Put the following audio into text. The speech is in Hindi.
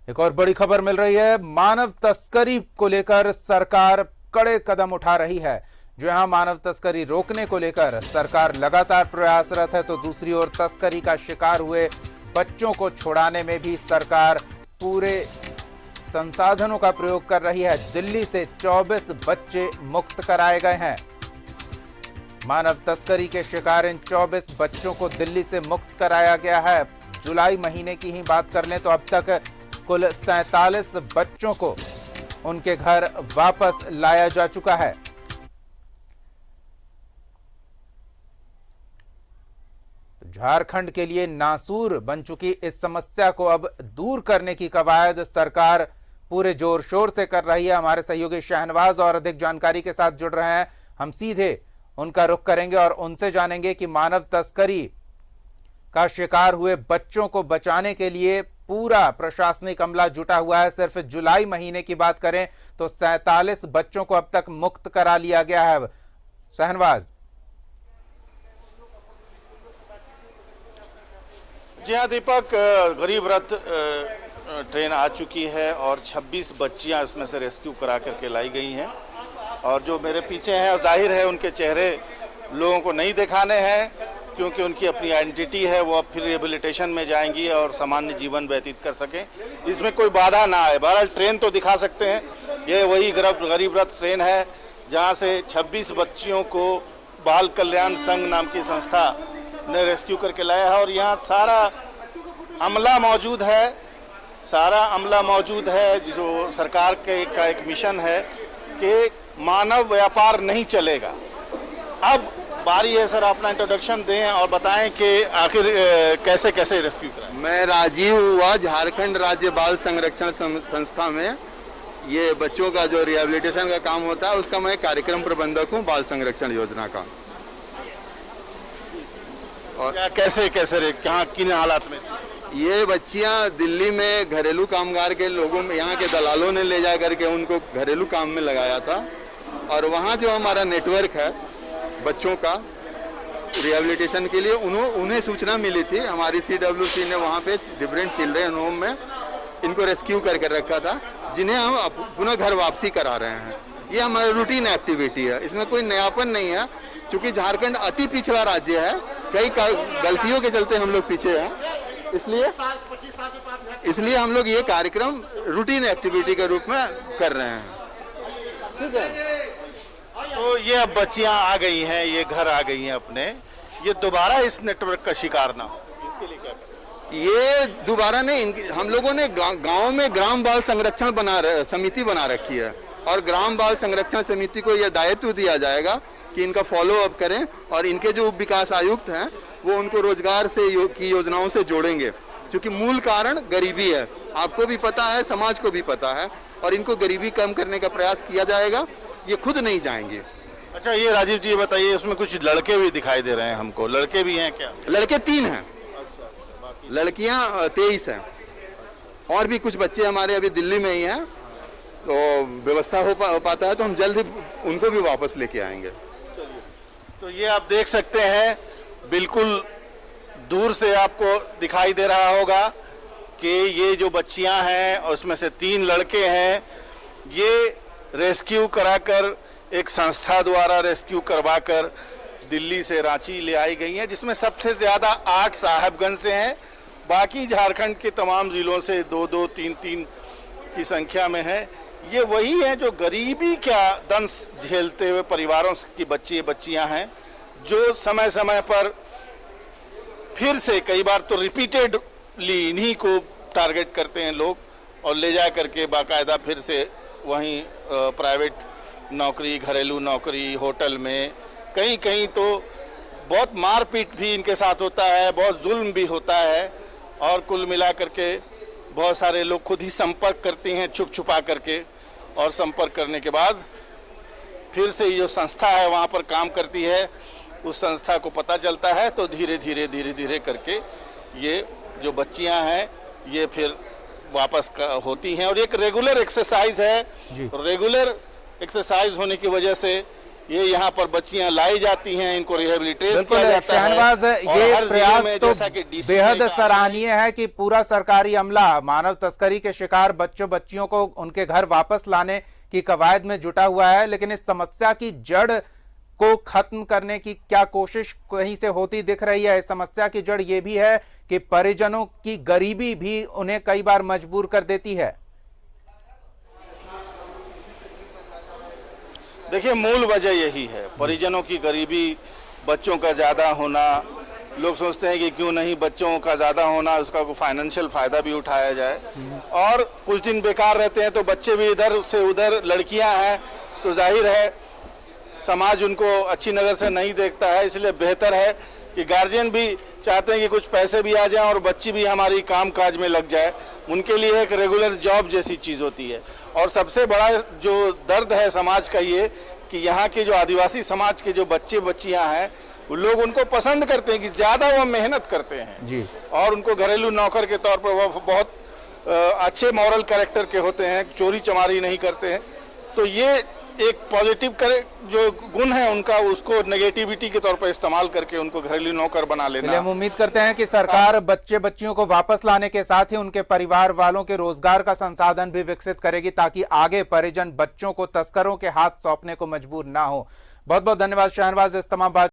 एक और बड़ी खबर मिल रही है। मानव तस्करी को लेकर सरकार कड़े कदम उठा रही है। जो यहां मानव तस्करी रोकने को लेकर सरकार लगातार प्रयासरत है, तो दूसरी ओर तस्करी का शिकार हुए बच्चों को छुड़ाने में भी सरकार पूरे संसाधनों का प्रयोग कर रही है। दिल्ली से 24 बच्चे मुक्त कराए गए हैं। मानव तस्करी के शिकार इन 24 बच्चों को दिल्ली से मुक्त कराया गया है। जुलाई महीने की ही बात कर लें तो अब तक कुल 47 बच्चों को उनके घर वापस लाया जा चुका है। झारखंड के लिए नासूर बन चुकी इस समस्या को अब दूर करने की कवायद सरकार पूरे जोर शोर से कर रही है। हमारे सहयोगी शहनवाज और अधिक जानकारी के साथ जुड़ रहे हैं। हम सीधे उनका रुख करेंगे और उनसे जानेंगे कि मानव तस्करी का शिकार हुए बच्चों को बचाने के लिए पूरा प्रशासनिक अमला जुटा हुआ है। सिर्फ जुलाई महीने की बात करें तो 47 बच्चों को अब तक मुक्त करा लिया गया है। शहनवाज। जी हाँ दीपक, गरीब रथ ट्रेन आ चुकी है और 26 बच्चियां इसमें से रेस्क्यू करा करके लाई गई हैं। और जो मेरे पीछे हैं, जाहिर है उनके चेहरे लोगों को नहीं दिखाने हैं, क्योंकि उनकी अपनी आइडेंटिटी है। वो अब फिर रिहेबिलिटेशन में जाएंगी और सामान्य जीवन व्यतीत कर सकें, इसमें कोई बाधा ना आए। बहरहाल ट्रेन तो दिखा सकते हैं। ये वही गरीब रथ ट्रेन है जहाँ से 26 बच्चियों को बाल कल्याण संघ नाम की संस्था ने रेस्क्यू करके लाया है। और यहाँ सारा अमला मौजूद है, जो सरकार के का एक मिशन है कि मानव व्यापार नहीं चलेगा। अब बारी है सर, अपना इंट्रोडक्शन दें और बताएं कि आखिर कैसे कैसे रेस्क्यू कराएं। मैं राजीव हुआ, झारखंड राज्य बाल संरक्षण संस्था में ये बच्चों का जो रिहेबिलिटेशन का काम होता है उसका मैं कार्यक्रम प्रबंधक हूँ, बाल संरक्षण योजना का। और क्या कैसे कहाँ किन हालात में? ये बच्चियाँ दिल्ली में घरेलू कामगार के लोगों में, यहाँ के दलालों ने ले जा करके उनको घरेलू काम में लगाया था। और वहाँ जो हमारा नेटवर्क है बच्चों का रिहेबिलिटेशन के लिए, उन्हें सूचना मिली थी। हमारी CWC ने वहाँ पे डिफरेंट चिल्ड्रेन होम में इनको रेस्क्यू करके रखा था, जिन्हें हम पुनः घर वापसी करा रहे हैं। ये हमारी रूटीन एक्टिविटी है, इसमें कोई नयापन नहीं है। क्योंकि झारखंड अति पिछड़ा राज्य है, कई गलतियों के चलते हम लोग पीछे हैं, इसलिए हम लोग ये कार्यक्रम रूटीन एक्टिविटी के रूप में कर रहे हैं। ठीक है, तो ये अब बच्चियां आ गई हैं, ये घर आ गई हैं अपने, ये दोबारा इस नेटवर्क का शिकार ना हो, इसके लिए क्या करें? ये दोबारा नहीं, हम लोगों ने गांव में ग्राम बाल संरक्षण समिति बना रखी है। और ग्राम बाल संरक्षण समिति को यह दायित्व दिया जाएगा कि इनका फॉलो अप करें। और इनके जो उप विकास आयुक्त हैं वो उनको रोजगार से की योजनाओं से जोड़ेंगे, क्योंकि मूल कारण गरीबी है। आपको भी पता है, समाज को भी पता है, और इनको गरीबी कम करने का प्रयास किया जाएगा। ये खुद नहीं जाएंगे। अच्छा, ये राजीव जी बताइए, उसमें कुछ लड़के भी दिखाई दे रहे हैं हमको, लड़के भी हैं क्या? लड़के 3 हैं, लड़कियां 23 हैं। और भी कुछ बच्चे हमारे अभी दिल्ली में ही हैं, तो व्यवस्था हो पाता है तो हम जल्द ही उनको भी वापस लेके आएंगे। तो ये आप देख सकते हैं, बिल्कुल दूर से आपको दिखाई दे रहा होगा कि ये जो बच्चियां हैं और उसमें से 3 लड़के हैं, ये रेस्क्यू कराकर एक संस्था द्वारा रेस्क्यू करवाकर दिल्ली से रांची ले आई गई हैं, जिसमें सबसे ज़्यादा 8 साहेबगंज से हैं। बाकी झारखंड के तमाम ज़िलों से 2-2, 3-3 की संख्या में है। ये वही हैं जो गरीबी का दंश झेलते हुए परिवारों की बच्चियां हैं, जो समय समय पर फिर से, कई बार तो रिपीटेडली इन्हीं को टारगेट करते हैं लोग और ले जा करके बाकायदा फिर से वहीं प्राइवेट नौकरी, घरेलू नौकरी, होटल में, कहीं कहीं तो बहुत मारपीट भी इनके साथ होता है, बहुत जुल्म भी होता है। और कुल मिला करके बहुत सारे लोग खुद ही संपर्क करते हैं छुप छुपा करके, और संपर्क करने के बाद फिर से जो संस्था है वहाँ पर काम करती है, उस संस्था को पता चलता है, तो धीरे धीरे करके ये जो बच्चियाँ हैं ये फिर वापस होती हैं। और एक रेगुलर एक्सरसाइज है, रेगुलर एक्सरसाइज होने की वजह से ये यहाँ पर बच्चियां लाई जाती हैं, इनको रिहेबिलिटेट बिल्कुल किया जाता है। शहनवाज, और ये हर जिले प्रयास में तो जैसा कि DC ने बेहद कहा सराहनीय है कि पूरा सरकारी अमला मानव तस्करी के शिकार बच्चियों को उनके घर वापस लाने की कवायद में जुटा हुआ है, लेकिन इस समस्या की जड़ को खत्म करने की क्या कोशिश कहीं से होती दिख रही है? इस समस्या की जड़ ये भी है कि परिजनों की गरीबी भी उन्हें कई बार मजबूर कर देती है। देखिए, मूल वजह यही है, परिजनों की गरीबी, बच्चों का ज़्यादा होना। लोग सोचते हैं कि क्यों नहीं बच्चों का ज़्यादा होना, उसका कोई फाइनेंशियल फ़ायदा भी उठाया जाए, और कुछ दिन बेकार रहते हैं तो बच्चे भी इधर से उधर, लड़कियां हैं तो जाहिर है समाज उनको अच्छी नज़र से नहीं देखता है। इसलिए बेहतर है कि गार्जियन भी चाहते हैं कि कुछ पैसे भी आ जाएं और बच्ची भी हमारी काम काज में लग जाए। उनके लिए एक रेगुलर जॉब जैसी चीज़ होती है। और सबसे बड़ा जो दर्द है समाज का ये कि यहाँ के जो आदिवासी समाज के जो बच्चे बच्चियाँ हैं, वो लोग उनको पसंद करते हैं कि ज़्यादा वो मेहनत करते हैं जी, और उनको घरेलू नौकर के तौर पर वो बहुत अच्छे मॉरल कैरेक्टर के होते हैं, चोरी चमारी नहीं करते हैं। तो ये एक पॉजिटिव जो गुण है उनका, उसको नेगेटिविटी के तौर पर इस्तेमाल करके उनको घरेलू नौकर बना लेना। हम उम्मीद करते हैं कि सरकार बच्चे बच्चियों को वापस लाने के साथ ही उनके परिवार वालों के रोजगार का संसाधन भी विकसित करेगी, ताकि आगे परिजन बच्चों को तस्करों के हाथ सौंपने को मजबूर ना हो। बहुत बहुत धन्यवाद शहनवाज इस तमाम बात